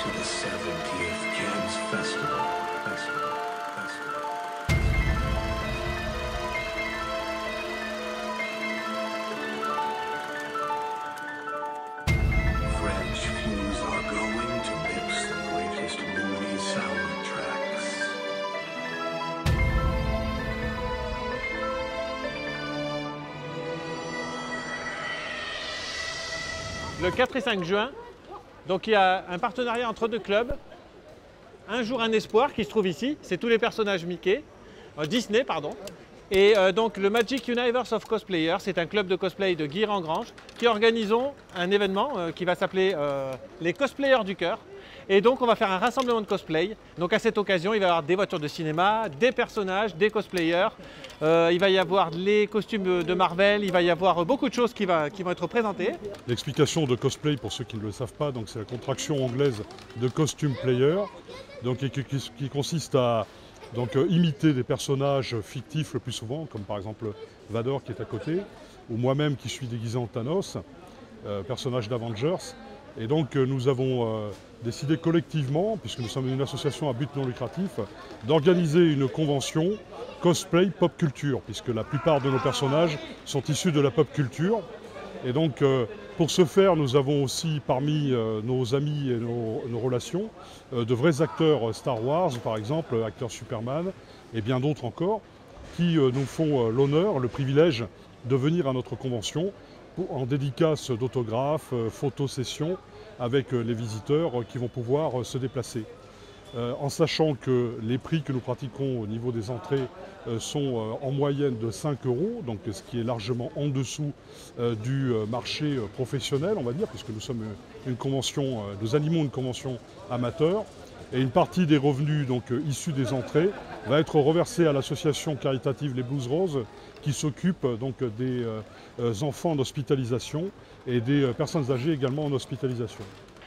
to the 70th Cannes Festival. French fews are going to mix the greatest movie soundtracks. Le 4 et 5 juin, donc il y a un partenariat entre deux clubs. Un jour un espoir qui se trouve ici, c'est tous les personnages Mickey, Disney pardon. Et donc le Magic Universe of Cosplayers, c'est un club de cosplay de Guire-en-Grange qui organisons un événement qui va s'appeler les Cosplayers du Cœur. Et donc on va faire un rassemblement de cosplay. Donc à cette occasion, il va y avoir des voitures de cinéma, des personnages, des cosplayers. Il va y avoir les costumes de Marvel, il va y avoir beaucoup de choses qui vont être présentées. L'explication de cosplay, pour ceux qui ne le savent pas, c'est la contraction anglaise de costume player, donc, qui consiste à imiter des personnages fictifs le plus souvent, comme par exemple Vador qui est à côté, ou moi-même qui suis déguisé en Thanos, personnage d'Avengers. Et donc nous avons décidé collectivement, puisque nous sommes une association à but non lucratif, d'organiser une convention cosplay pop culture, puisque la plupart de nos personnages sont issus de la pop culture. Et donc pour ce faire, nous avons aussi parmi nos amis et nos relations de vrais acteurs Star Wars, par exemple, acteurs Superman et bien d'autres encore, qui nous font l'honneur, le privilège de venir à notre convention en dédicace d'autographes, photosessions avec les visiteurs qui vont pouvoir se déplacer. En sachant que les prix que nous pratiquons au niveau des entrées sont en moyenne de 5 €, donc ce qui est largement en dessous du marché professionnel, on va dire, puisque nous sommes une convention, nous animons une convention amateur. Et une partie des revenus issus des entrées va être reversée à l'association caritative Les Blues Roses qui s'occupe des enfants en hospitalisation et des personnes âgées également en hospitalisation.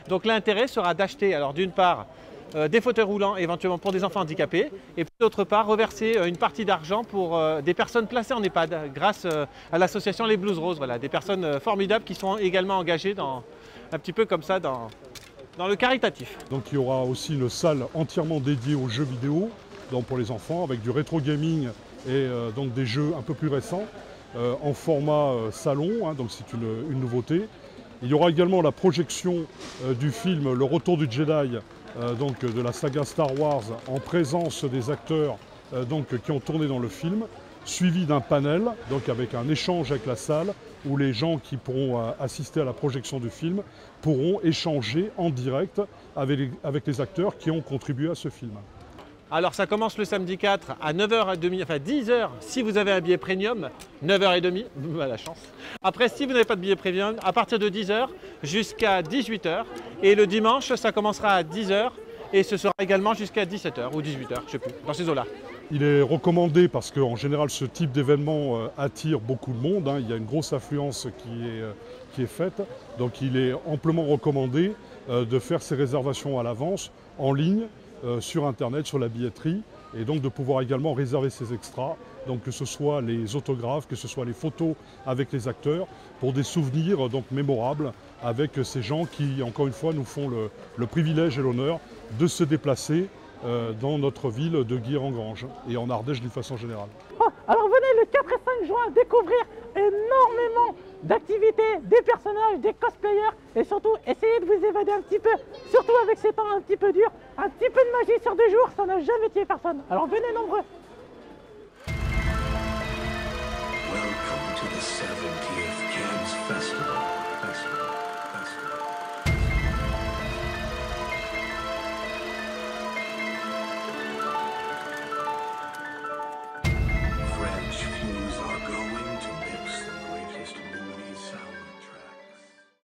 Donc l'intérêt sera d'acheter, alors d'une part, des fauteuils roulants éventuellement pour des enfants handicapés et d'autre part reverser une partie d'argent pour des personnes placées en EHPAD grâce à l'association Les Blues Roses. Voilà, des personnes formidables qui sont également engagées un petit peu comme ça dans le caritatif. Donc il y aura aussi une salle entièrement dédiée aux jeux vidéo pour les enfants avec du rétro gaming et donc des jeux un peu plus récents en format salon, donc c'est une nouveauté. Il y aura également la projection du film Le Retour du Jedi, de la saga Star Wars en présence des acteurs qui ont tourné dans le film, suivi d'un panel avec un échange avec la salle où les gens qui pourront assister à la projection du film pourront échanger en direct avec les acteurs qui ont contribué à ce film. Alors ça commence le samedi 4 à 9h30, enfin 10h si vous avez un billet premium, 9h30, la chance. Après si vous n'avez pas de billet premium, à partir de 10h jusqu'à 18h. Et le dimanche ça commencera à 10h et ce sera également jusqu'à 17h ou 18h, je ne sais plus, dans ces eaux-là. Il est recommandé parce qu'en général ce type d'événement attire beaucoup de monde, il y a une grosse affluence qui est faite, donc il est amplement recommandé de faire ses réservations à l'avance, en ligne, sur internet, sur la billetterie, et donc de pouvoir également réserver ses extras, donc que ce soit les autographes, que ce soit les photos avec les acteurs, pour des souvenirs mémorables avec ces gens qui, encore une fois, nous font le privilège et l'honneur de se déplacer dans notre ville de Guire-en-Grange et en Ardèche d'une façon générale. Alors venez le 4 et 5 juin découvrir énormément d'activités, des personnages, des cosplayers et surtout essayez de vous évader un petit peu, surtout avec ces temps un petit peu durs, un petit peu de magie sur 2 jours, ça n'a jamais tué personne. Alors venez nombreux.